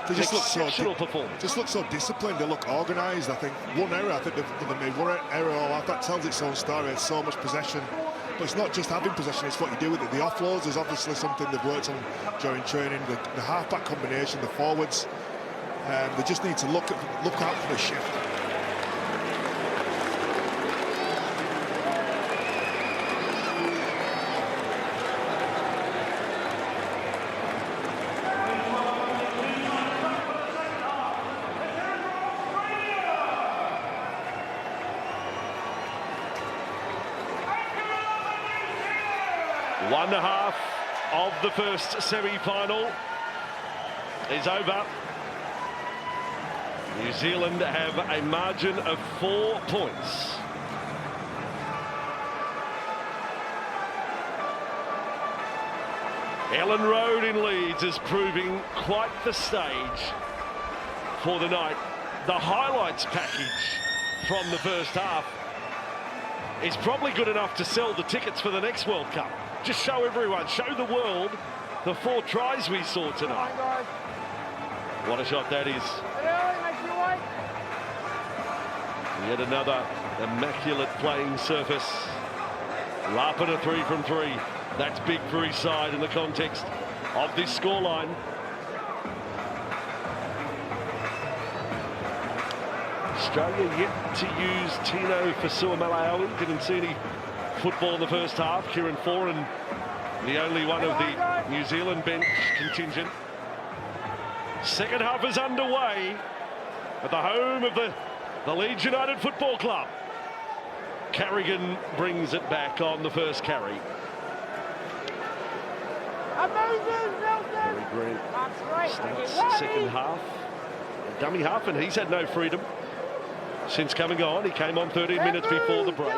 They just exceptional performance. Just look so disciplined. They look organised. I think one error. I think they've made one error all out. That tells its own story. It's so much possession, but it's not just having possession. It's what you do with it. The offloads is obviously something they've worked on during training. The half-back combination, the forwards. They just need to look out for the shift. One half of the first semi-final is over. New Zealand have a margin of 4 points. Ellen Road in Leeds is proving quite the stage for the night. The highlights package from the first half is probably good enough to sell the tickets for the next World Cup. Just show everyone, show the world the 4 tries we saw tonight. What a shot that is. Yet another immaculate playing surface. Larpin a 3 from 3. That's big for his side in the context of this scoreline. Australia yet to use Tino Fasuamalawi. Didn't see any football in the first half. Kieran Foran, the only one of the New Zealand bench contingent. Second half is underway at the home of the Leeds United Football Club. Carrigan brings it back on the first carry. Harry Grant starts second half. A dummy half, and he's had no freedom since coming on. He came on 13 minutes before the break.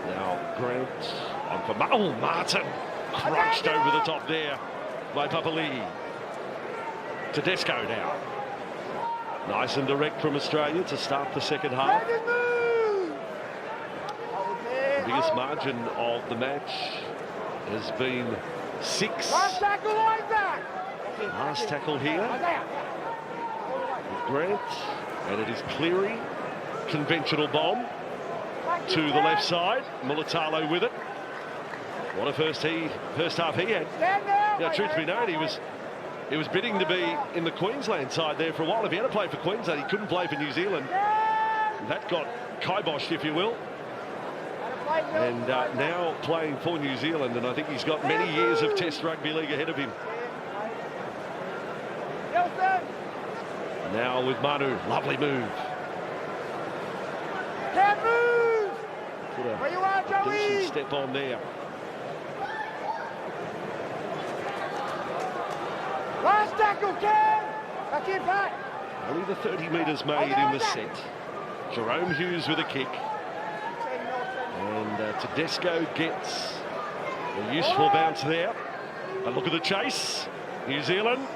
Now Grant on for Martin. Crunched over the top there by Papali'i. Tedesco now. Nice and direct from Australia to start the second half. The biggest margin of the match has been 6. Last tackle here. Grant, and it is Cleary. Conventional bomb to the left side. Mulatalo with it. What a first half he had. Now, truth be known, he was bidding to be in the Queensland side there for a while. If he had to play for Queensland, he couldn't play for New Zealand. That got kiboshed, if you will. And now playing for New Zealand, and I think he's got many years of Test Rugby League ahead of him. Now with Manu, lovely move. Can't move! Put a Where you are, Joey? decent step on there. Last tackle, Cam! Back in, back! Only the 30 metres made in the set. Jerome Hughes with a kick. And Tedesco gets a useful bounce there. But look at the chase. New Zealand.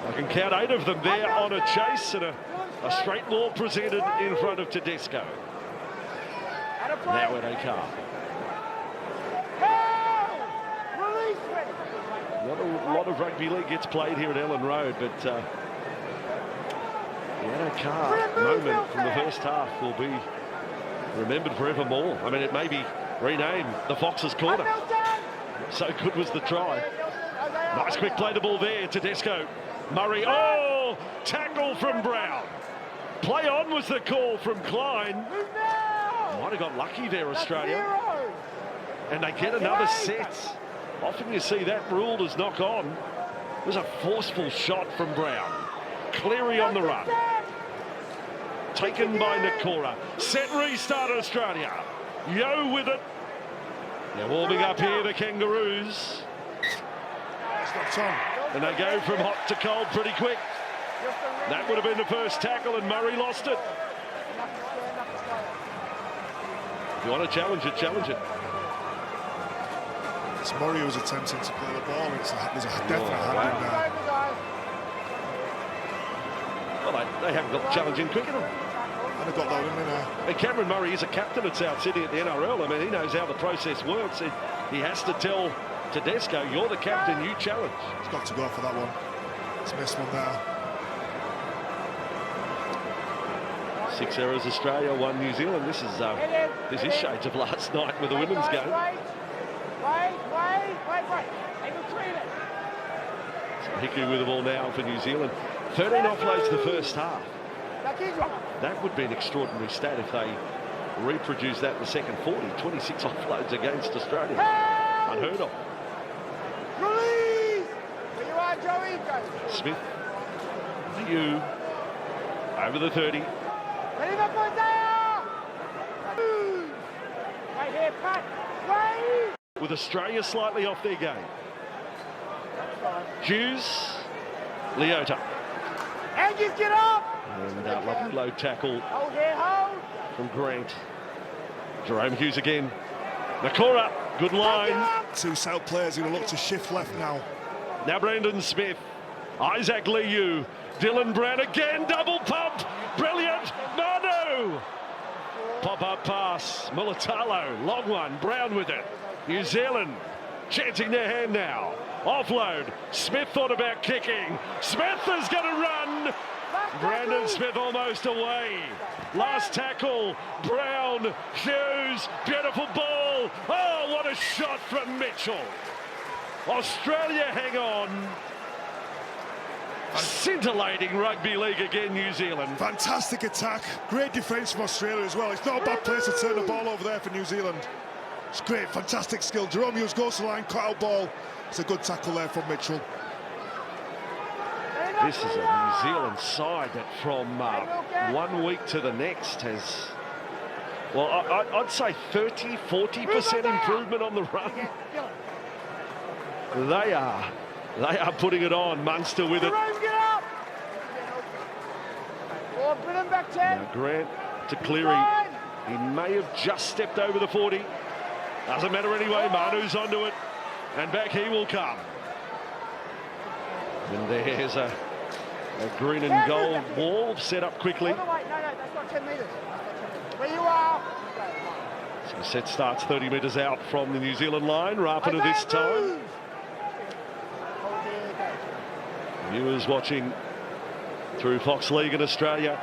I can count 8 of them there on a chase, and a straight ball presented in front of Tedesco. Now at Akar. Not a lot of rugby league gets played here at Ellen Road, but the Akar moment from the first half will be remembered forevermore. I mean, it may be renamed the Fox's Corner. So good was the try. Nice quick play the ball there, Tedesco. Murray, oh, tackle from Brown. Play on was the call from Klein. Might have got lucky there, Australia. And they get another set. Often you see that ruled as knock on. It was a forceful shot from Brown. Cleary on the run. Taken by Nakora. Set restart Australia. Yo with it. They're warming up here, the Kangaroos. And they go from hot to cold pretty quick. That would have been the first tackle, and Murray lost it. If you want to challenge it, challenge it. It's Murray who's attempting to play the ball. There's a definite hand in there. Well, they haven't got challenging quick enough. And they've got that in there. And Cameron Murray is a captain at South Sydney at the NRL. I mean, he knows how the process works. He has to tell Tedesco, you're the captain, you challenge. He's got to go for that one. He's missed one there. 6 errors Australia, 1 New Zealand. This is shades of last night with the women's game. Wait. They retrieve it. So Hiku with the ball now for New Zealand. 13 offloads the first half. That would be an extraordinary stat if they reproduce that in the second 40. 26 offloads against Australia. Unheard of. Release! Where you are, Joey? Go. Smith, Liu, over the 30. Ready for Isaiah! Right here, Pat. Wait! With Australia slightly off their game. Hughes, Leota. Angus, get up! And lovely low tackle Hold here, hold! from Grant. Jerome Hughes again. Nakora, good line. 2 South players who look to shift left now. Now Brandon Smith, Isaac Liu, Dylan Brown again, double pump, brilliant, Manu! Pop-up pass, Mulatalo, long one, Brown with it. New Zealand chancing their hand now. Offload, Smith thought about kicking. Smith is going to run. Brandon Smith almost away. Last tackle, Brown, Hughes, beautiful ball. Oh, what a shot from Mitchell. Australia hang on. Scintillating rugby league again, New Zealand. Fantastic attack. Great defence from Australia as well. It's not a bad place to turn the ball over there for New Zealand. It's great, fantastic skill. Jerome Hughes goes to the line, cut out ball. It's a good tackle there from Mitchell. This is a New Zealand side that from 1 week to the next has, well, I'd say 30–40% improvement on the run. They are putting it on. Munster with it. Now Grant to Cleary. He may have just stepped over the 40. Doesn't matter anyway. Manu's onto it. And back he will come. And there's a green and gold wall set up quickly. No, that's not 10 metres. Where you are. So the set starts 30 metres out from the New Zealand line. Rapina this time. Viewers watching through Fox League in Australia.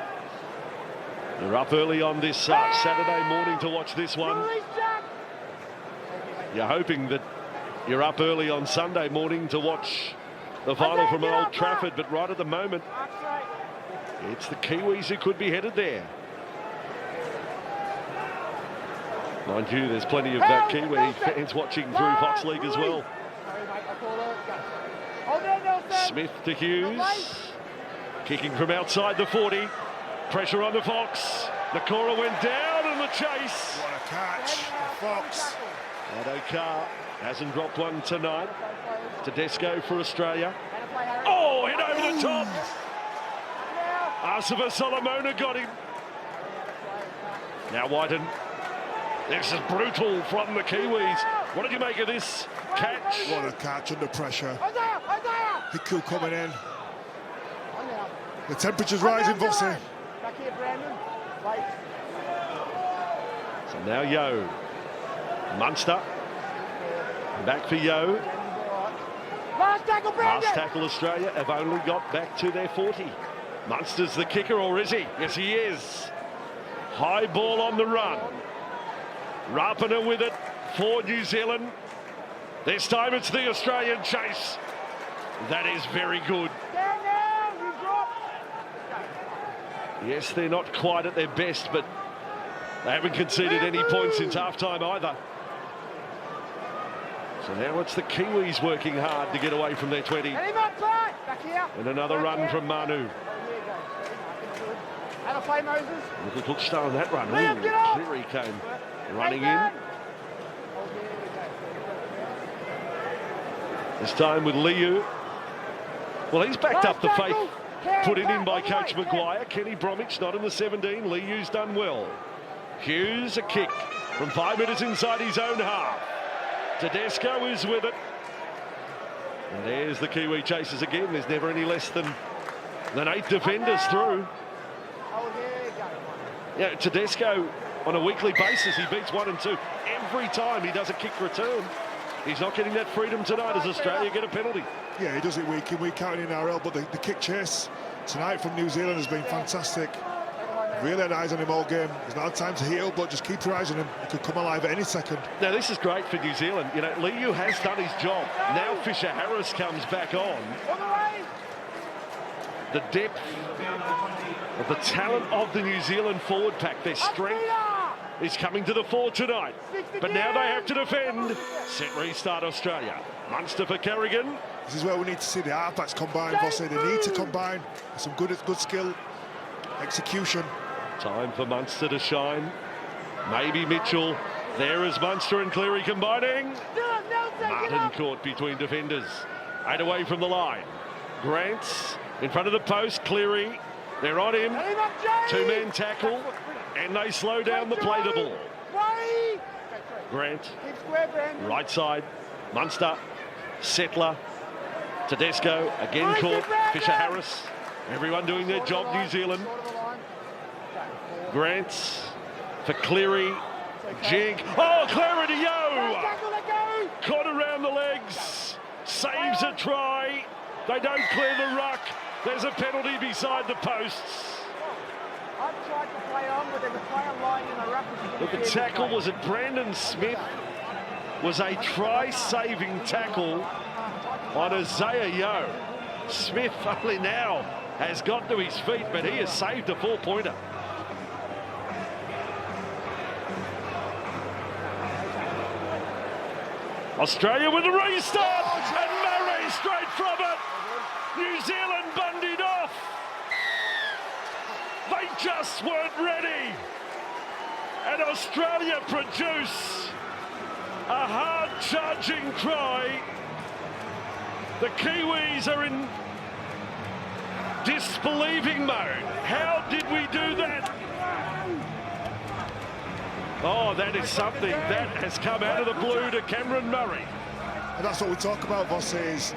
You're up early on this Saturday morning to watch this one. You're hoping that you're up early on Sunday morning to watch the final from Old Trafford, but right at the moment, it's the Kiwis who could be headed there. Mind you, there's plenty of Kiwi fans watching through Fox League as well. Smith to Hughes, kicking from outside the 40. Pressure on the Fox. Nakora went down in the chase. What a catch, the Fox. Adokar hasn't dropped one tonight. Tedesco for Australia. Oh, hit over the top. Asava Solomona got him. Now Whiten. This is brutal from the Kiwis. What did you make of this catch? What a catch under pressure. Hiku coming in. The temperature's rising, Vossi. Back here, Brandon. Wait. So now Yo. Munster. Back for Yo. Last tackle, Brandon. Last tackle Australia have only got back to their 40. Munster's the kicker, or is he? Yes, he is. High ball on the run. Rapina with it for New Zealand. This time it's the Australian chase. That is very good. Yes, they're not quite at their best, but they haven't conceded any points since half-time either. So now it's the Kiwis working hard to get away from their 20. And another run from Manu. Little hook star on that run. Ooh, Cleary came running in. This time with Liu. Well, he's backed up the faith put in by Coach Maguire. Kenny Bromwich not in the 17. Liu's done well. Hughes a kick from 5 metres inside his own half. Tedesco is with it. And there's the Kiwi chasers again. There's never any less than 8 defenders through. Yeah, Tedesco on a weekly basis, he beats 1 and 2 every time he does a kick return. He's not getting that freedom tonight as Australia get a penalty. Yeah, he does it week in, week out in RL, but the kick chase tonight from New Zealand has been fantastic. Really had eyes on him all game. He's not had time to heal, but just keep your eyes on him. He could come alive at any second. Now, this is great for New Zealand. You know, Liu has done his job. Now Fisher-Harris comes back on. The depth of the talent of the New Zealand forward pack, their strength is coming to the fore tonight. But now they have to defend. Set restart Australia. Munster for Carrigan. This is where we need to see the halfbacks combine, Vossi. They need to combine. Some good skill, execution. Time for Munster to shine. Maybe Mitchell. There is Munster and Cleary combining. Martin caught between defenders. 8 away from the line. Grant's in front of the post. Cleary. They're on him. Two-man tackle. And they slow down the play the ball. Grant. Right side. Munster. Settler. Tedesco. Again caught. Fisher-Harris. Everyone doing their job, New Zealand. Grant's for Cleary. Jig. Oh, Cleary to Yo! Caught around the legs. Saves a try. They don't clear the ruck. There's a penalty beside the posts. I've tried to play on, but there's a player lying in the ruck. But the tackle was at Brandon Smith. Was a try-saving tackle on Isaiah Yo. Smith only now has got to his feet, but he has saved a 4-pointer. Australia with a restart, and Murray straight from it. New Zealand bundied off. They just weren't ready. And Australia produce a hard-charging try. The Kiwis are in disbelieving mode. How did we do that? Oh, that is something that has come out of the blue to Cameron Murray. And that's what we talk about, Vossi, is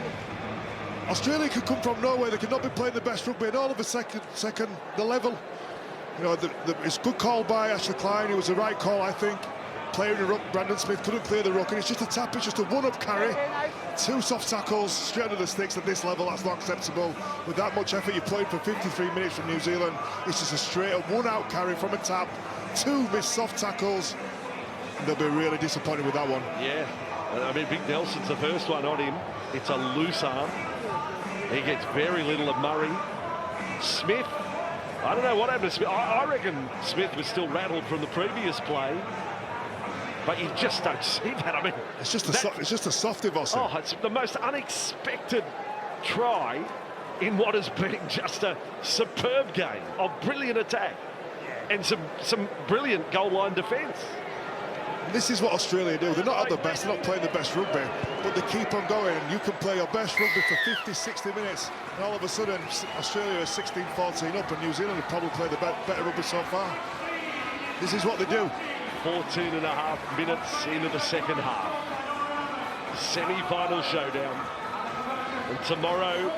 Australia could come from nowhere. They could not be playing the best rugby, and all of a second, the level. You know, it's a good call by Ashley Klein. It was the right call, I think. Playing the ruck, Brandon Smith couldn't clear the ruck, and it's just a tap, it's just a one-up carry. 2 soft tackles straight under the sticks at this level. That's not acceptable. With that much effort, you played for 53 minutes from New Zealand. It's just a straight-up one-out carry from a tap. 2 missed soft tackles. And they'll be really disappointed with that one. Yeah, I mean, Big Nelson's the first one on him. It's a loose arm. He gets very little of Murray. Smith, I don't know what happened to Smith. I reckon Smith was still rattled from the previous play. But you just don't see that. I mean, it's just a softy, Vossi. Oh, it's the most unexpected try in what has been just a superb game of brilliant attack and some brilliant goal line defence. This is what Australia do. They're not at the best, they're not playing the best rugby, but they keep on going. And you can play your best rugby for 50, 60 minutes, and all of a sudden Australia is 16-14 up, and New Zealand have probably played the better rugby so far. This is what they do. 14.5 minutes into the second half. Semi-final showdown. And tomorrow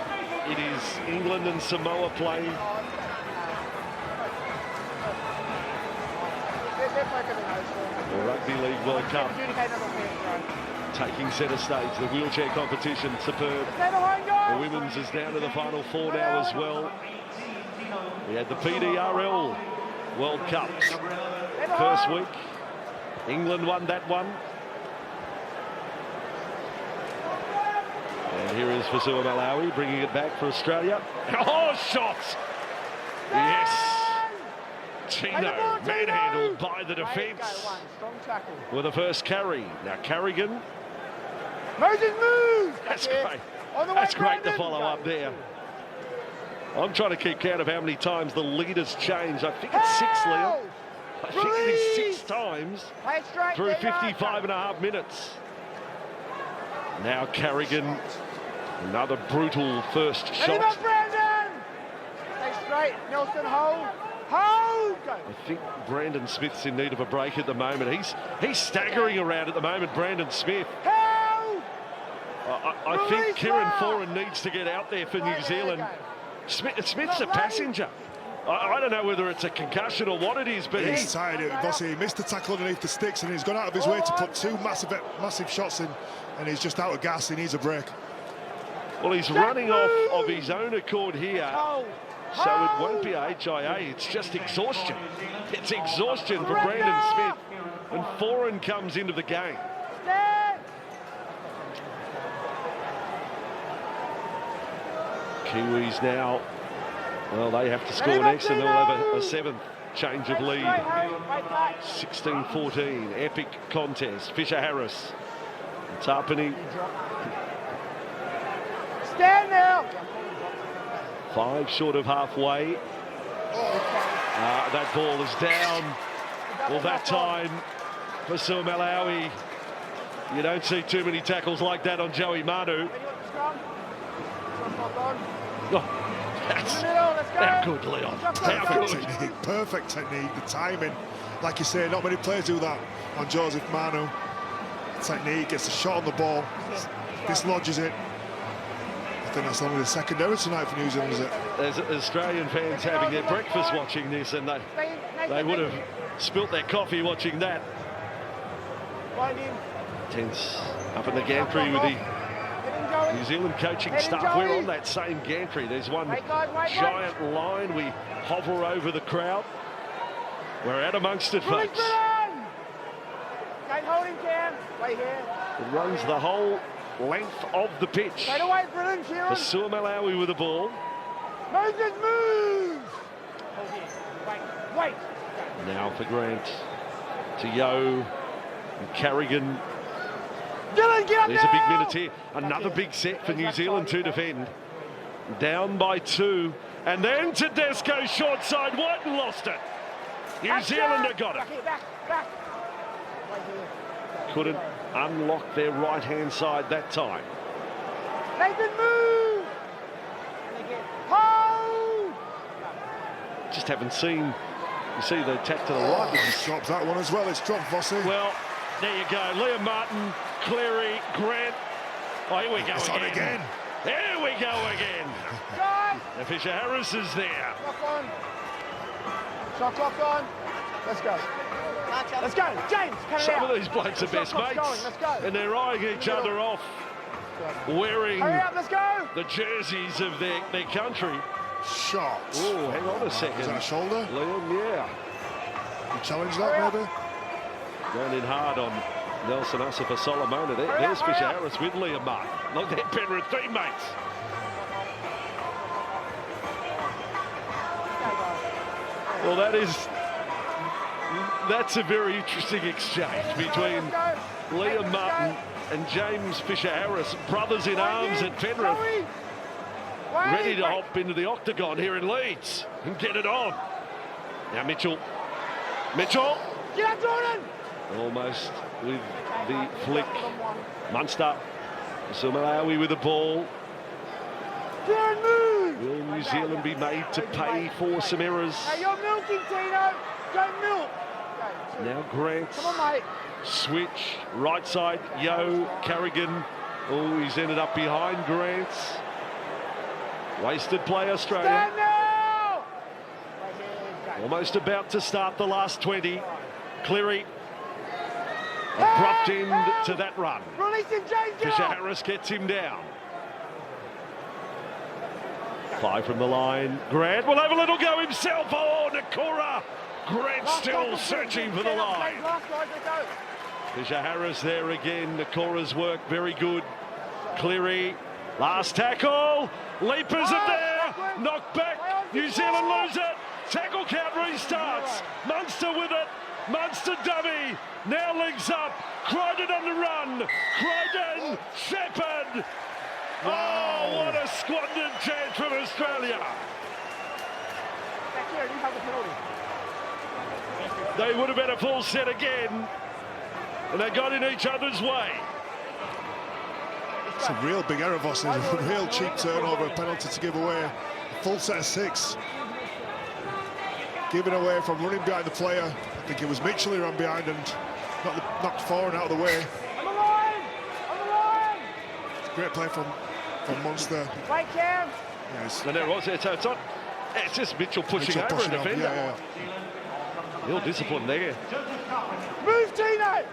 it is England and Samoa playing. The Rugby League World Cup taking centre stage. The wheelchair competition, superb. The women's is down to the final 4 now as well. We had the PDRL World Cup first week. England won that one. And here is Fasua Malawi bringing it back for Australia. Oh, shots! Yes. Tino manhandled by the defence with the first carry. Now Carrigan. Moses moves! That's great. That's great to follow up there. I'm trying to keep count of how many times the leaders changed. I think it's 6, Liam. I think it is 6 times through 55.5 minutes. Now Carrigan, another brutal first shot. Brandon! Stay straight, Nelson, hold. Hold! Go. I think Brandon Smith's in need of a break at the moment. He's staggering around at the moment, Brandon Smith. Hold! I think Kieran Foran needs to get out there for New Zealand. Smith's a passenger. I don't know whether it's a concussion or what it is, but He's tired. He missed the tackle underneath the sticks, and he's gone out of his way to put two massive shots in, and he's just out of gas. He needs a break. Well, he's running off of his own accord here, so it won't be a HIA. It's just exhaustion. It's exhaustion for Brandon Smith, and Foreign comes into the game. Kiwis now, well, they have to score next, and they'll have a seventh change of lead. 16-14, epic contest. Fisher-Harris, Tarpany. Stand now. 5 short of halfway. That ball is down. Well, that time for Suamalawi. You don't see too many tackles like that on Joey Manu. Oh, how good, Leon. How good. Perfect technique, the timing. Like you say, not many players do that on Joseph Manu. Technique, gets a shot on the ball, dislodges it. I think that's only the second error tonight for New Zealand, is it? There's Australian fans having their breakfast watching this, and they would have spilt their coffee watching that. Tense up in the gantry with the New Zealand coaching staff. We're on that same gantry. There's one giant line. We hover over the crowd. We're out amongst it, folks. Don't hold him, Cam. Wait here. It runs the whole length of the pitch. For Suamalawi with the ball. Moses, move! Wait. Now for Grant. To Yo. And Carrigan. Dylan, get up There's a big minute here. Another big set for New Zealand to defend. Down by 2. And then Tedesco short side. Whiten lost it. New Zealand have got it. Back. Couldn't unlock their right-hand side that time. Nathan, move! Hold! Just haven't seen. You see the attack to the right. He drops that one as well. It's dropped, Vossi. Well, there you go. Liam Martin, Cleary, Grant. Oh, here we go it's again. Here we go again. Guys! And Fisher-Harris is there. Clock on. Shot clock on. Let's go. Let's go. James, cut it Some out. of these blokes are best mates. Let's go. And they're eyeing each other off, wearing Hurry up, let's go. the jerseys of their country. Shot. Oh, hang on a second. Is that a shoulder? Liam, yeah. You challenge that, maybe? Going in hard on Nelson Asafa Solomona. There's Fisher-Harris with Liam Martin. Look, they're Penrith teammates. Well, that's a very interesting exchange between Liam Martin and James Fisher-Harris, brothers in arms at Penrith, ready to hop into the octagon here in Leeds and get it on. Now Mitchell. Get up, Jordan! Almost with the flick. Munster. Suamalawi with the ball. Jordan, move! Will New Zealand be made to pay for some errors? Hey, you're milking, Tino. Don't milk. Now Grant. Come on, mate. Switch. Right side. Yo. Carrigan. Oh, he's ended up behind Grant. Wasted play, Australia. Stand now! Almost about to start the last 20. Cleary. Abrupt end to that run. Release him, James. Fisher-Harris gets him down. 5 from the line. Grant will have a little go himself. Oh, Nakora. Grant still searching for the line. Fisher-Harris there again. Nakora's work very good. Cleary. Last tackle. Leapers are there. Knocked back. New Zealand lose it. Tackle count restarts. Munster with it. Munster dummy. Now legs up. Crichton on the run. Crichton. Shepherd. Oh, what a squandered chance from Australia. They would have been a full set again, and they got in each other's way. It's a real big error, Vossi. A real cheap turnover, a penalty to give away. A full set of 6. Given away from running behind the player. I think it was Mitchell who ran behind and knocked Foreign out of the way. On the line! On the line! Great play from Munster. Wait, Cam. Yes. And there it was. So it's on. It's just Mitchell pushing over a defender. Yeah. Real discipline there. Move, Tino!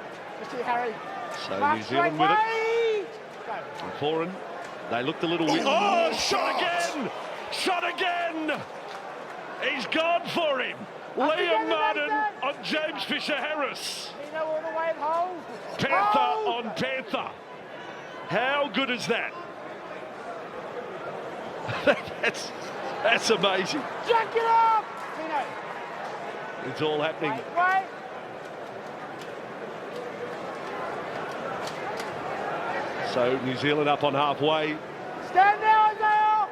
Just here, Harry. So New Zealand with it. And Foreign, they looked a little weird. Oh, shot again! Shot again! He's gone for him. Liam Martin on James Fisher-Harris. Tino all the way home. Panther on Panther. How good is that? That's amazing. Jack it up! Tino. It's all happening. Right. So New Zealand up on halfway. Stand now, Isaiah!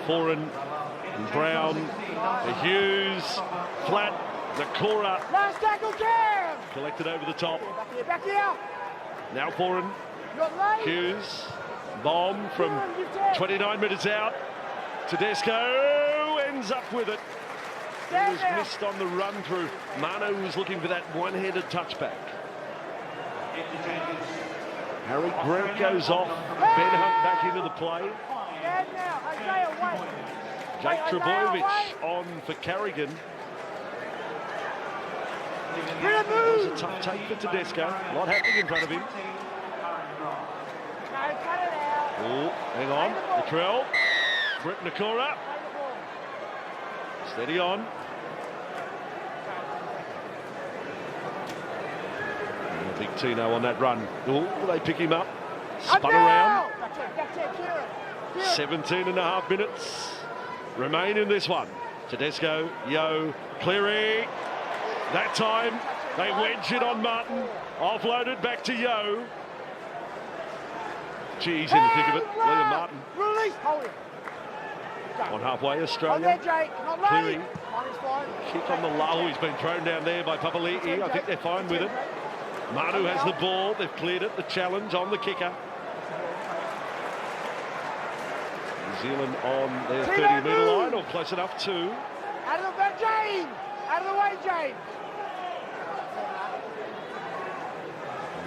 Foreign, Brown, Hughes, flat, Nakora. Last tackle, Cam! Collected over the top. Back here. Now Foreign, Not late. Hughes, bomb from 29 metres out. Tedesco ends up with it. He was missed on the run through. Manu was looking for that one-headed touchback. Harry Grant goes off. Ben Hunt back into the play. Stand now, Isaiah, wait. Jake Trebojevic on for Carrigan. That was a tough take for Tedesco. A lot happening in front of him. Oh, hang on. Latrell. Brett Nakora. Steady on. And big Tino on that run. Oh, they pick him up. Spun around. 17 and a half minutes remain in this one. Tedesco, Yo, Cleary. That time they wedge it on Martin. Offloaded back to Yo. Geez, in the thick of it, Liam Martin. Release. On halfway, Australia. On there, Jake. Not Cleary. late. Kick on the low. He's been thrown down there by Papali'i. I think they're fine with it. Manu has the ball. They've cleared it. The challenge on the kicker. New Zealand on their 30-metre line, or close enough to. Out of the way, James. Out of the way, James.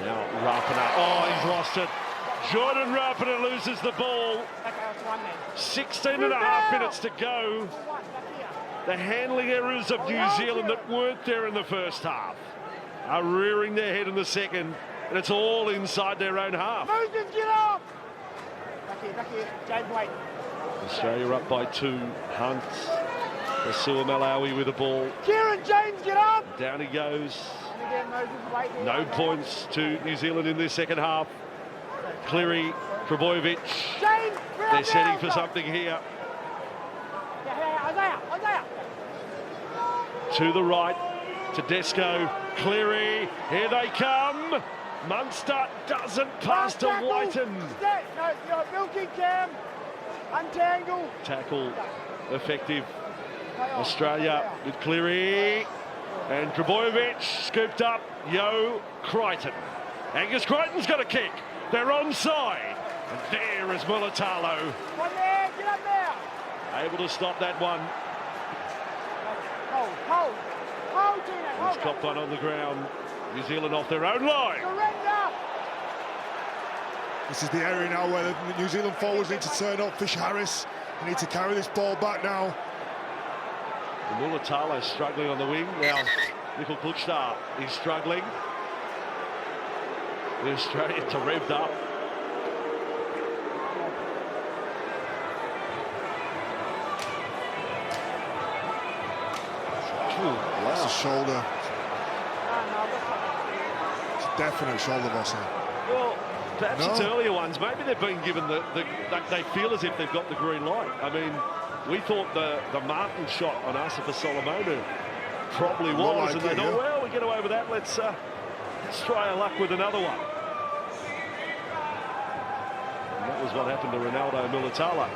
Now Rapana. Oh, he's lost it. Jordan Rapana loses the ball. 16 and a half minutes to go. The handling errors of New Zealand that weren't there in the first half are rearing their head in the second, and it's all inside their own half. Moses, get up! Back here, James, wait. Australia up by 2. Hunt. Asua Malawi with the ball. Kieran, James, get up! Down he goes. Again, Moses, wait. No points to New Zealand in this second half. Cleary, Trebojevic. James, they're setting for something here. Isaiah. To the right, Tedesco, Cleary, here they come. Munster doesn't pass to Whiten. No, you're milking, Cam. Untangle. Tackle effective. Australia with Cleary. And Trebojevic scooped up. Yo, Crichton. Angus Crichton's got a kick. They're onside. And there is Mulatalo. One there, get up there. Able to stop that one. Hold, Tina. He's got one on the ground. New Zealand off their own line. Surrender. This is the area now where the New Zealand forwards need to turn up. Fisher-Harris, they need to carry this ball back now. Mulatalo struggling on the wing. Now, Nickel Klukstar, he's struggling. The Australians are revved up. Wow. It's a shoulder. It's a definite shoulder boss here. Well, perhaps it's earlier ones. Maybe they've been given they feel as if they've got the green light. I mean, we thought the Martin shot on Asifa Solomonu probably was, and they thought, well, we get away with that. Let's try our luck with another one. And that was what happened to Ronaldo Mulatalo.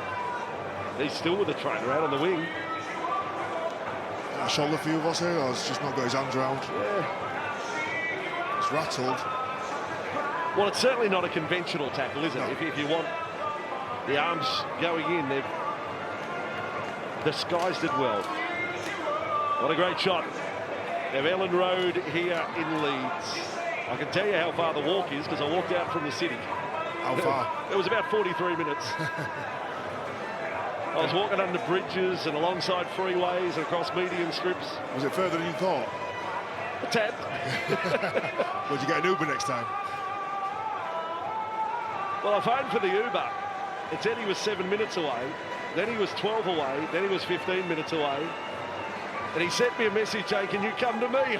He's still with the trainer out on the wing. A shoulder for you, Voss here, or has just not got his hands around? Yeah. It's rattled. Well, it's certainly not a conventional tackle, is it? No. If you want the arms going in, they've disguised it well. What a great shot. They've Ellen Road here in Leeds. I can tell you how far the walk is because I walked out from the city. How far? It was about 43 minutes. I was walking under bridges and alongside freeways and across median strips. Was it further than you thought? A tad. Would you get an Uber next time? Well, I phoned for the Uber. It said he was 7 minutes away. Then he was 12 away. Then he was 15 minutes away. And he sent me a message saying, can you come to me?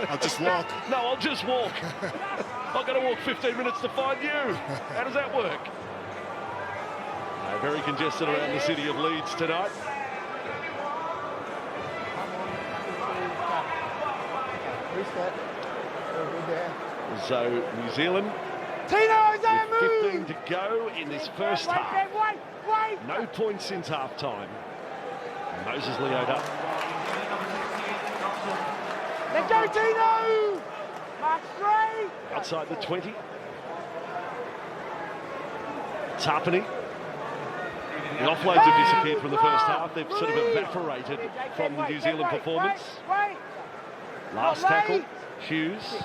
I'll just walk. No, I'll just walk. I've got to walk 15 minutes to find you. How does that work? Very congested around the city of Leeds tonight. So New Zealand with 15 to go in this first half. No points since half-time. Moses Leota. Let's go, Tino! Mark straight! Outside the 20. Tarpany. The offloads have disappeared from the first half. They've sort of evaporated from the New Zealand performance. Last tackle, Hughes.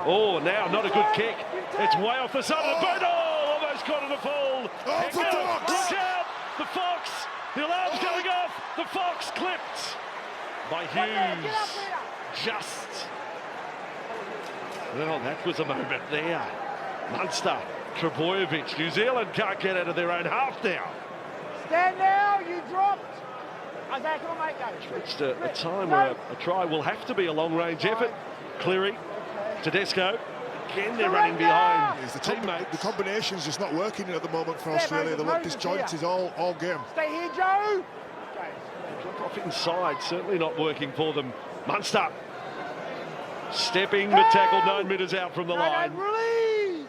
Oh, now not a good kick. It's way off the side of the boot. Oh, almost caught in a fall. Oh, the Fox! Watch out! The Fox! The alarm's going off. The Fox clipped by Hughes. Just. Well, that was a moment there. Munster, Trebojevic. New Zealand can't get out of their own half now. Stand now, you dropped. Isaiah, come on, mate, go. Reached a time where a try will have to be a long-range effort. Cleary, Tedesco. Again, they're running behind Yes, teammates. The combination's just not working at the moment for Australia. They look disjointed all game. Stay here, Joe. Drop off inside, certainly not working for them. Munster stepping the tackle 9 metres out from the line. Release.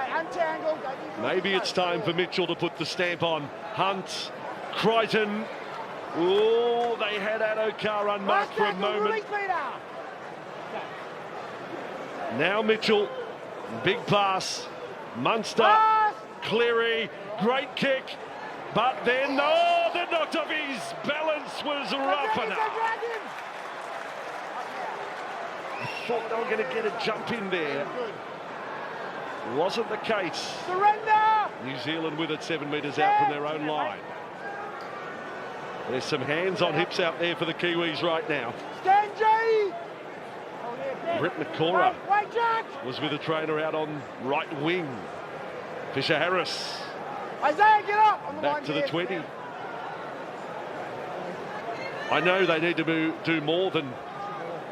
Untangle. Maybe it's time for Mitchell to put the stamp on. Hunt, Crichton. Oh, they had Adokar unmarked for a moment. Now Mitchell, big pass. Munster, Cleary, great kick. But then, oh, they're knocked off. His balance was rough enough. I thought they were going to get a jump in there. Wasn't the case. Surrender! New Zealand with it 7 metres out from their own line. There's some hands on hips out there for the Kiwis right now. Stand, Jay! Britt Nakora was with a trainer out on right wing. Fisher Harris. Isaiah, get up! Back to the 20. I know they need to do more than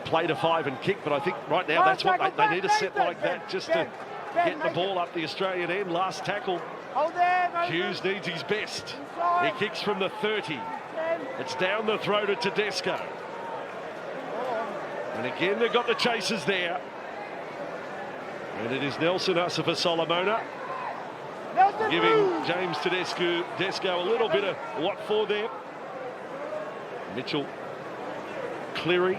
play to 5 and kick, but I think right now that's what they need a set like that just to get the ball up the Australian end. Last tackle. Hughes needs his best. He kicks from the 30. It's down the throat of Tedesco. And again, they've got the chasers there. And it is Nelson Asafa-Solomona giving James Tedesco a little bit of what for there. Mitchell, Cleary.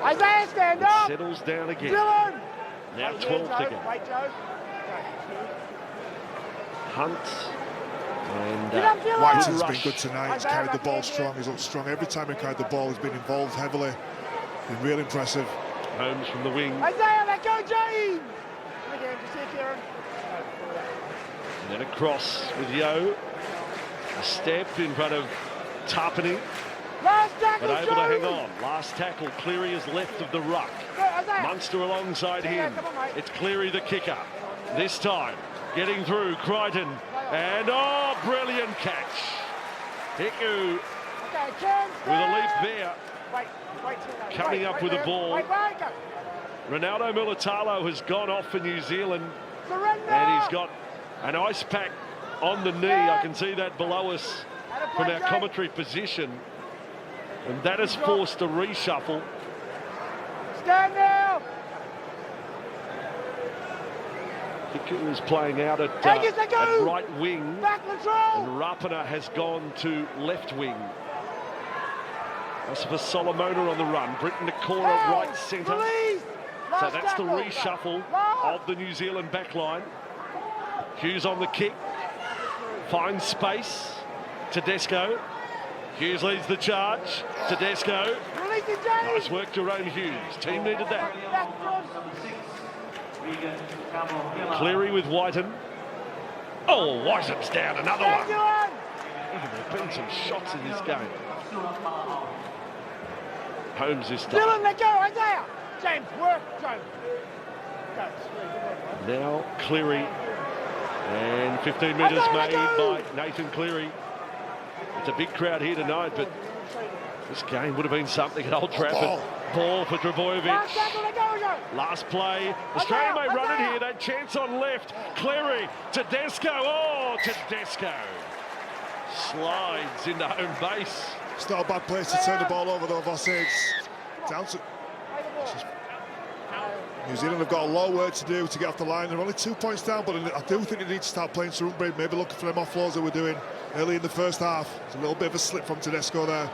Isaiah, stand up! Settles down again. Dylan! Now 12 to go. Wait, Joe. Hunt. And Whiting's been good tonight. He's carried the ball strong. He's looked strong every time he carried the ball. He's been involved heavily. Been real impressive. Holmes from the wing. Isaiah, let go, James! Again, just here, Kieran. And then across with Yo. A step in front of Tarpany. Last tackle, But able to hang on. Last tackle. Cleary is left of the ruck. Munster alongside him. It's Cleary the kicker. This time, getting through. Crichton. And, oh, brilliant catch. Hiku with a leap there. Coming up with the ball. Ronaldo Mulitalo has gone off for New Zealand. And he's got an ice pack on the knee. I can see that below us from our commentary position. And that has forced a reshuffle. Stand now! Hiku is playing out at right wing. And Rapana has gone to left wing. That's for Solomona on the run. Britt Nakora right centre. So that's the reshuffle of the New Zealand backline. Hughes on the kick. Finds space. Tedesco. Hughes leads the charge. Tedesco. Nice work, Jerome Hughes. Team needed that. Cleary with Whiten. Oh, Wiseham's down, another one. There have been some shots in this game. Holmes this time. Dylan, let go, Isaiah. James, work, James. Now Cleary, and 15 metres made by Nathan Cleary. It's a big crowd here tonight, but this game would have been something at Old Trafford. Ball for Trbojevic. Last play. Australia may run it here. That chance on left. Cleary. Tedesco. Oh, Tedesco slides into home base. It's not a bad place to turn the ball over though, Voss. Down to... New Zealand have got a lot of work to do to get off the line. They're only 2 points down, but I do think they need to start playing some rugby, maybe looking for them offloads that we're doing early in the first half. There's a little bit of a slip from Tedesco there.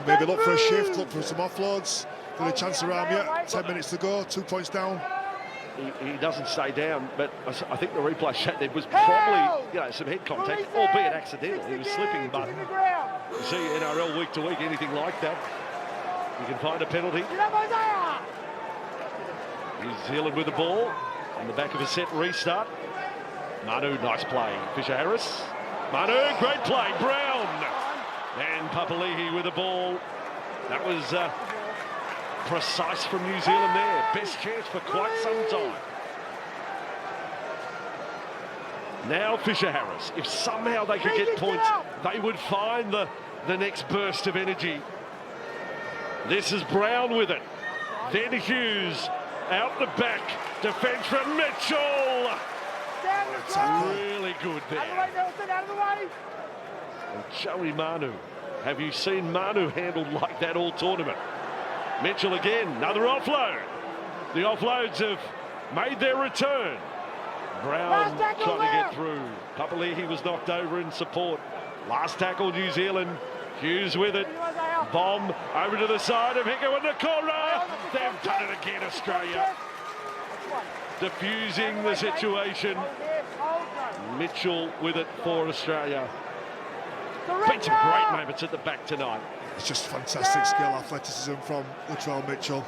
Maybe look for a shift, look for some offloads. Got a chance around yet. 10 minutes to go, 2 points down. He doesn't stay down, but I think the replay showed there was probably, you know, some head contact, albeit accidental. He was slipping, but you see NRL week to week, anything like that, you can find a penalty. New Zealand with the ball on the back of a set restart. Manu, nice play. Fisher-Harris. Manu, great play. Brown. And Papali'i with the ball. That was precise from New Zealand there. Best chance for quite some time. Now Fisher-Harris. If somehow they could get points, they would find the next burst of energy. This is Brown with it. Then Hughes. Out the back, defence from Mitchell. Really good there. And Joey Manu. Have you seen Manu handled like that all tournament? Mitchell again, another offload. The offloads have made their return. Brown trying to get through. Papali'i was knocked over in support. Last tackle, New Zealand. Hughes with it. Bomb over to the side of Hicko in the corner. They've done it again, Australia. Diffusing the situation. Mitchell with it for Australia. Been some great moments at the back tonight. It's just fantastic skill, athleticism from Latrell Mitchell.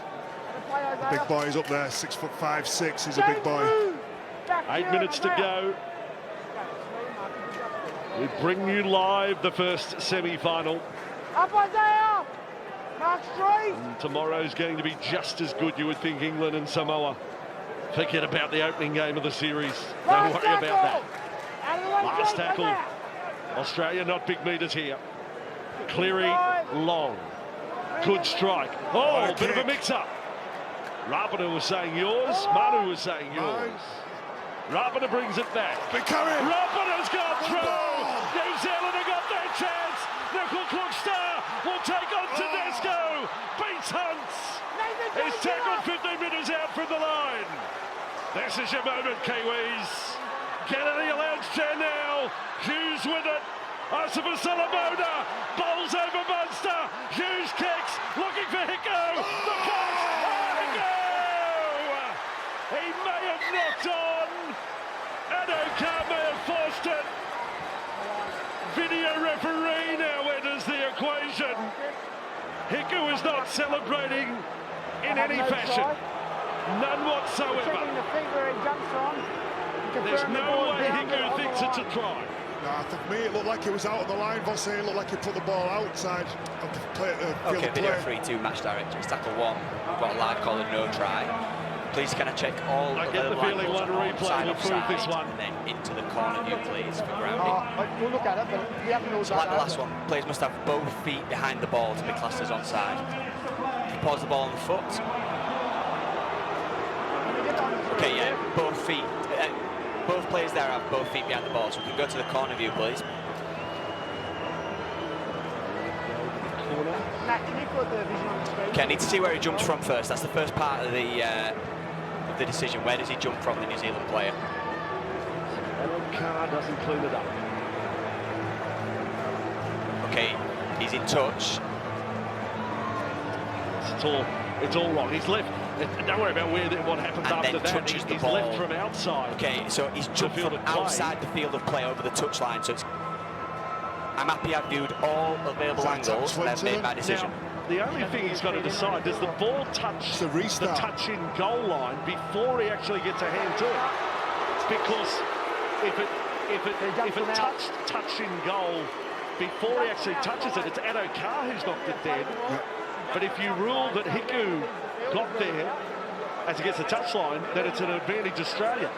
The big boy is up there, 6'5", 6". He's a big boy. 8 minutes to go. We bring you live the first semi-final. And tomorrow's going to be just as good, you would think, England and Samoa. Forget about the opening game of the series. Don't worry about that. Last tackle. Australia not big meters here. Cleary long. Good strike. Oh, bit of a mix-up. Rapana was saying yours. Manu was saying yours. Rapana brings it back. Rapana's gone through. New Zealand have got their chance. Nickel Klugstar will take on Tedesco. Beats Hunts. He's tackled 15 metres out from the line. This is your moment, Kiwis. Get in the allowance chair now. Hughes with it. Osifa Salamona. Bowls over Munster. Hughes kicks. Looking for Hicko. The pass. Hicko! He may have knocked on. Adokar may have forced it. Video referee now enters the equation. Hicko is not celebrating in any fashion. None whatsoever. There's no way Hicko thinks it's a try. Nah, for me, it looked like it was out on the line. Voss, it looked like he put the ball outside of the play. Okay, video 3-2 match director. It's tackle 1. We've got a live call and no try. Please can I check all I of get the the feeling one replay will prove this one. And then into the corner view, please, for grounding. We'll look at it, but we haven't noticed So like the last one, players must have both feet behind the ball to be classed as onside. If you pause the ball on the foot. Okay, yeah, both feet. Both players there have both feet behind the ball, so we can go to the corner view, please. Okay, I need to see where he jumps from first. That's the first part of the decision. Where does he jump from, the New Zealand player? Adokar doesn't clean it up. Okay, he's in touch. It's all wrong. He's left. Don't worry about what happens and after then that. Touches the He's ball. left from outside. Okay, so he's jumped from outside the field of play over the touchline. So it's, I'm happy I've viewed all available angles and I've made my decision. Now, the only thing he's got to decide, does the ball touch the touch-in goal line before he actually gets a hand to it? Because if it touched in goal before he actually touches it, it's Adokar who's knocked it dead. Yeah. But if you rule that Hiku got there as he gets the touchline, then it's an advantage Australia.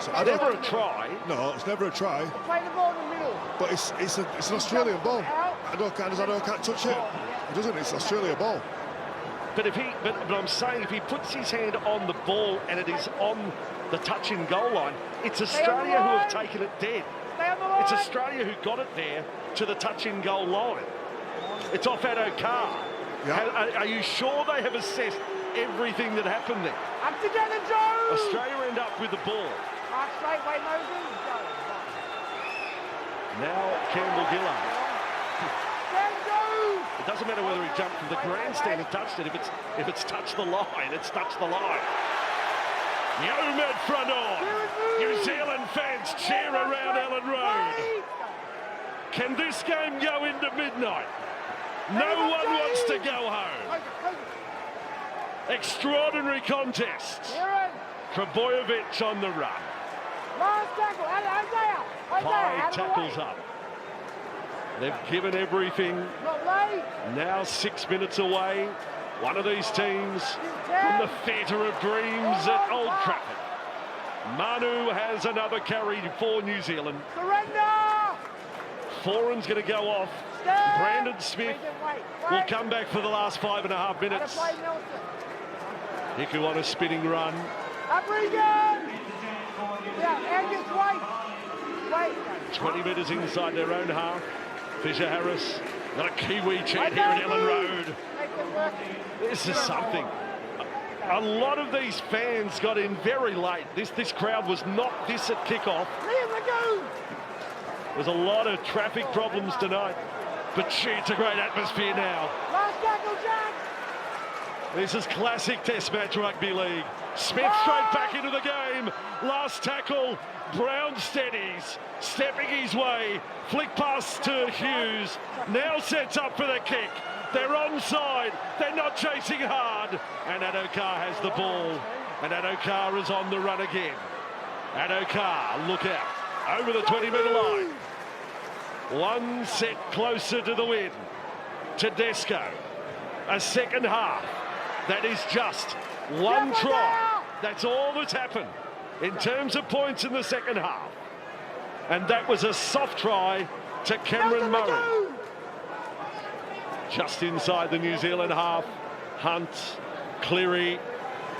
So It's never a try. No, it's never a try. Play the ball in the middle. But it's an Australian ball. Does Adokar touch it? He doesn't. It's Australia ball. But I'm saying if he puts his hand on the ball and it is on the touching goal line, it's Australia who have taken it dead. It's Australia who got it there to the touching goal line. It's off Adokar. Yeah. Are you sure they have assessed everything that happened there? Up together, Joe! Australia end up with the ball. Straight, wait, Moses. Now Campbell Gillard. Go! It doesn't matter whether he jumped from the grandstand and touched it. If it's touched the line, it's touched the line. Nomad front on. New Zealand fans cheer around Ellen Road. Can this game go into midnight? No one wants to go home. Extraordinary contest. Krabojevic on the run. Last tackle, Isaiah. 5 tackles up. They've given everything. Not late. Now 6 minutes away. One of these teams from the theatre of dreams at Old Trafford. Manu has another carry for New Zealand. Surrender. Foran's going to go off. Brandon Smith will come back for the last 5.5 minutes. Hiku on a spinning run. Yeah, Angus, wait. 20 metres inside their own half. Fisher-Harris got a Kiwi chant here at Ellen Road. This is something. A lot of these fans got in very late. This crowd was not this at kickoff. There's a lot of traffic problems tonight. But gee, it's a great atmosphere now. Last tackle, Jack. This is classic Test match rugby league. Smith straight back into the game. Last tackle. Brown steadies, stepping his way. Flick pass to Hughes. Now sets up for the kick. They're onside. They're not chasing hard. And Adokar has the ball. And Adokar is on the run again. Adokar, look out. Over the 20-metre line. One set closer to the win. Tedesco. A second half. That is just one try. That's all that's happened in terms of points in the second half. And that was a soft try to Cameron Murray. Just inside the New Zealand half. Hunt, Cleary.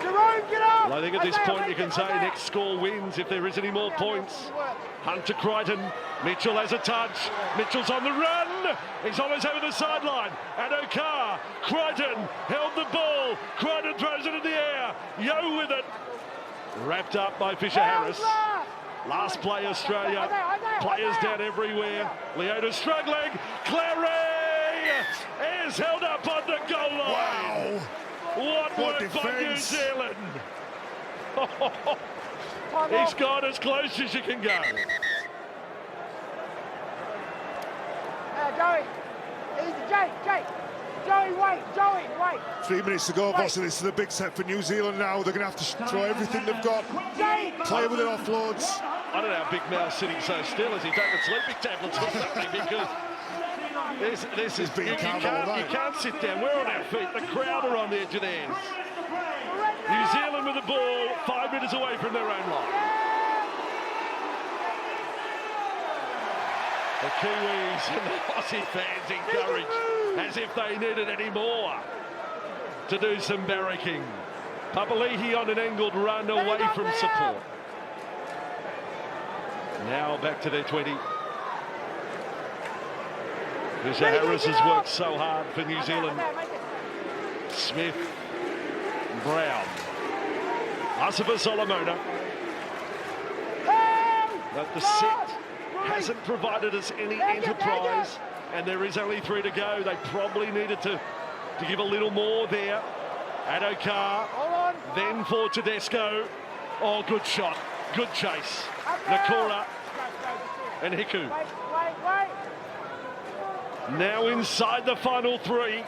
Jerome, get up! Well, I think at this point you can say next score wins if there is any more points. Hunt to Crichton. Mitchell has a touch. Mitchell's on the run. He's almost over the sideline. Adokar. Crichton held the ball. Crichton throws it in the air. Yo with it. Wrapped up by Fisher-Harris. Last play, Australia. Players down everywhere. Leota struggling. Clary is held up on the goal line. Wow. What work by New Zealand. He's gone as close as you can go. Joey. Easy, Jake. Joey, wait. 3 minutes to go, Bossy. This is a big set for New Zealand now. They're going to have to throw everything they've got. Play with their offloads. I don't know how Big Mal's sitting so still. Has he taken sleeping tablets or something? Because this is you can't sit down. We're on our feet. The crowd are on the edge of theirs. New Zealand with the ball, 5 minutes away from their own line. The Kiwis and the Aussie fans encouraged as if they needed any more to do some barracking. Papali'i on an angled run away from support. Now back to their 20. Fisher-Harris has worked so hard for New Zealand. Smith, Brown, Asifa Solomona. But the set hasn't provided us any enterprise, and there is only 3 to go. They probably needed to give a little more there. Adokar, then for Tedesco. Oh, good shot, good chase. Nakora and Hiku. Now inside the final 3.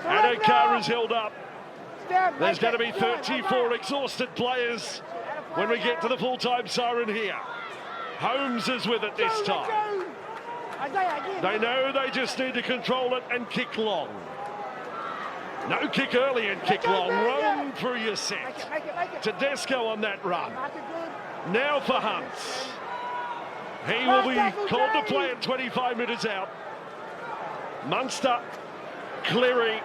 Adokar is held up. There's going to be 34 exhausted players when we get to the full-time siren here. Holmes is with it this time. They know they just need to control it and kick long. No kick early and kick long. Run through your set. Tedesco on that run. Now for Hunt. He will be called to play at 25 metres out. Munster, Cleary.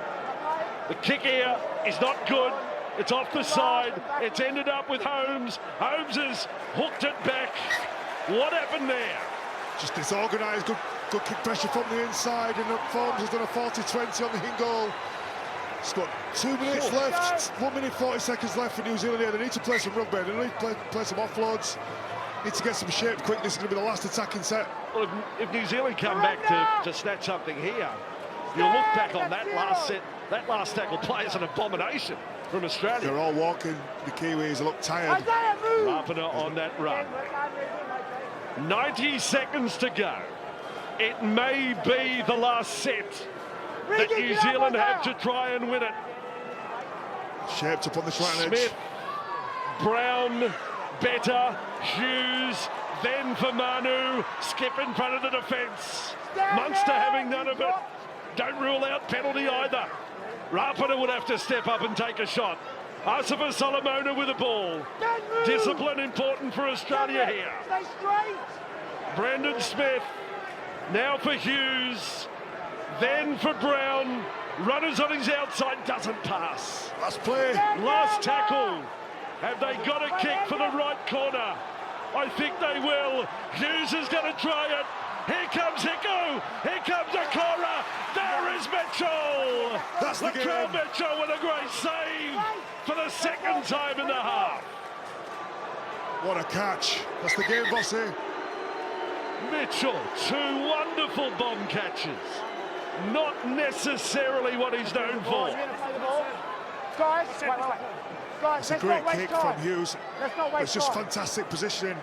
The kick here is not good. It's off the side. It's ended up with Holmes. Holmes has hooked it back. What happened there? Just disorganised, good kick pressure from the inside, and Forms has done a 40-20 on the in goal. It's got 2 minutes left, 1 minute 40 seconds left for New Zealand here. They need to play some rugby, they need to play some offloads, need to get some shape quick. This is going to be the last attacking set. Well, if New Zealand come back to snatch something here, you'll look back on that last set, that last tackle play is an abomination from Australia. They're all walking, the Kiwis look tired. Rapana on that run. 90 seconds to go. It may be the last set that New Zealand have to try and win it. Shaped up on the right edge. Smith, Brown, Better, Hughes, then for Manu, skip in front of the defence. Munster having none of it. Don't rule out penalty either. Rapana would have to step up and take a shot. Asifa Solomona with the ball. Discipline important for Australia here. Brandon Smith, now for Hughes, then for Brown. Runners on his outside, doesn't pass. Last play. Last tackle. Have they got a kick for the right corner? I think they will. Hughes is going to try it. Here comes Hicko. Here comes Okora. There is Mitchell. That's the game. Latrell Mitchell with a great save for the second time in the half. What a catch. That's the game, Bossy. Mitchell, 2 wonderful bomb catches. Not necessarily what he's known for. It's a great kick from Hughes. It's just fantastic positioning.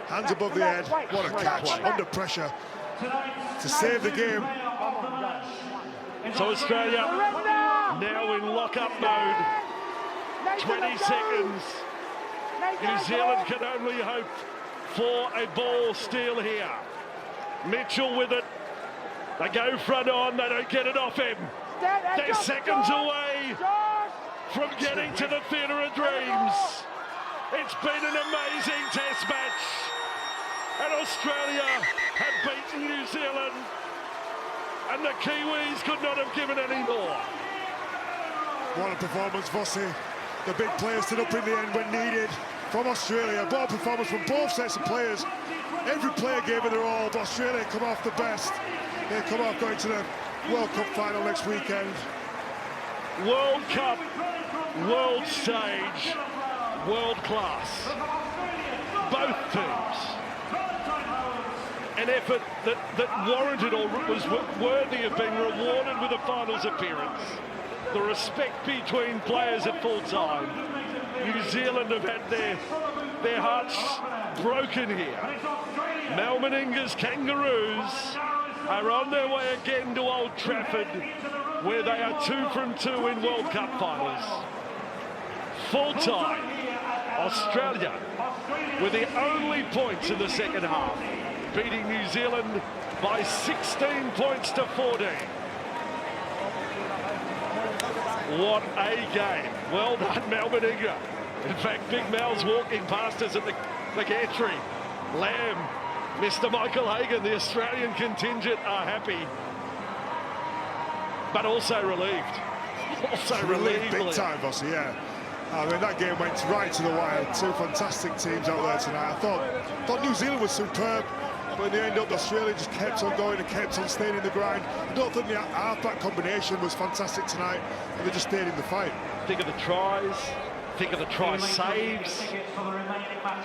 Hands above the head. What a catch. Under pressure to save the game. So Australia now in lock-up mode. 20 seconds. New Zealand can only hope for a ball steal here. Mitchell with it. They go front on, they don't get it off him. They're seconds away from getting to the Theatre of Dreams. It's been an amazing test match. And Australia have beaten New Zealand. And the Kiwis could not have given any more. What a performance, Vossi. The big players stood up in the end when needed from Australia. Ball performance from both sets of players. Every player gave it their all, but Australia come off the best. They come off going to the World Cup final next weekend. World Cup, world stage, world class. Both teams. An effort that warranted or was worthy of being rewarded with a finals appearance. The respect between players at full time. New Zealand have had their hearts broken here. Mal Meninga's Kangaroos are on their way again to Old Trafford, where they are 2 from 2 in World Cup finals. Full time, Australia with the only points in the second half, beating New Zealand by 16 points to 14. What a game. Well done, Mal Meninga. In fact, Big Mal's walking past us at the gantry. Lamb, Mr. Michael Hagan, the Australian contingent are happy, but also relieved. Also relieved. Big time, Bossy, yeah. I mean, that game went right to the wire. 2 fantastic teams out there tonight. I thought New Zealand was superb, but in the end up, Australia just kept on going and kept on staying in the grind. I don't think the half-back combination was fantastic tonight, and they just stayed in the fight. Think of the tries. Think of the try saves.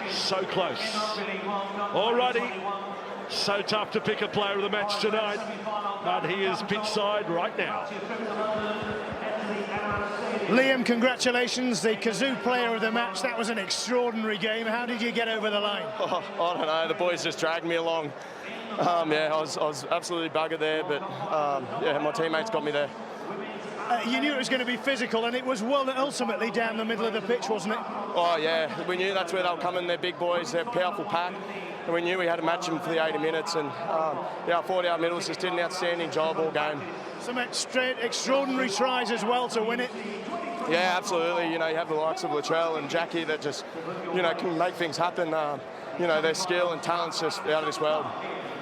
So close. Alrighty. So tough to pick a player of the match tonight, but he is pitch side right now. Liam, congratulations, the Kazoo player of the match. That was an extraordinary game. How did you get over the line? Oh, I don't know. The boys just dragged me along. Yeah, I was absolutely buggered there, but yeah, my teammates got me there. You knew it was going to be physical, and it was won ultimately down the middle of the pitch, wasn't it? Oh, yeah. We knew that's where they were coming. They're big boys. They're a powerful pack. And we knew we had to match them for the 80 minutes. And, yeah, our 40-hour middles just did an outstanding job all game. Some extraordinary tries as well to win it. Yeah, absolutely. You know, you have the likes of Latrell and Jackie that just, you know, can make things happen. You know, their skill and talent's just out of this world.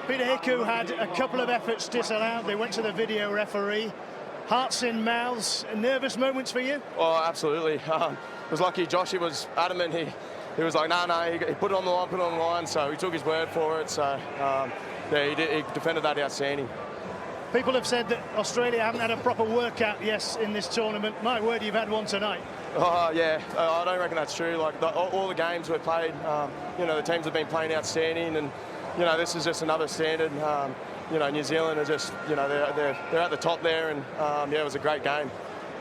Peter Hiku had a couple of efforts disallowed. They went to the video referee. Hearts in mouths. Nervous moments for you? Oh, absolutely. It was lucky Joshy was adamant. He was like, no, he put it on the line, so he took his word for it. So, yeah, he defended that outstanding. People have said that Australia haven't had a proper workout, yes, in this tournament. My word, you've had one tonight. Oh, yeah, I don't reckon that's true. Like, all the games we've played, you know, the teams have been playing outstanding, and, you know, this is just another standard. You know, New Zealand are just, you know, they're at the top there, and, yeah, it was a great game.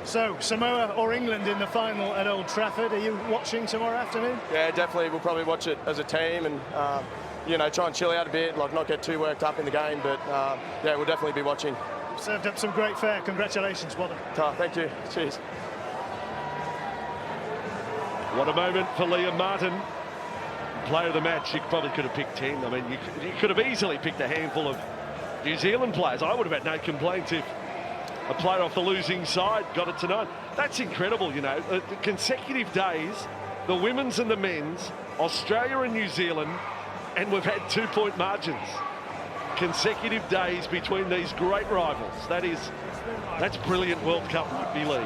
So, Samoa or England in the final at Old Trafford. Are you watching tomorrow afternoon? Yeah, definitely. We'll probably watch it as a team and, you know, try and chill out a bit, like not get too worked up in the game. But, yeah, we'll definitely be watching. Served up some great fare. Congratulations, well done. Thank you. Cheers. What a moment for Liam Martin. Player of the match, you probably could have picked 10. I mean, you could have easily picked a handful of New Zealand players. I would have had no complaints if a player off the losing side got it tonight. That's incredible, you know. The consecutive days, the women's and the men's, Australia and New Zealand, and we've had 2-point margins. Consecutive days between these great rivals. That's brilliant World Cup rugby league.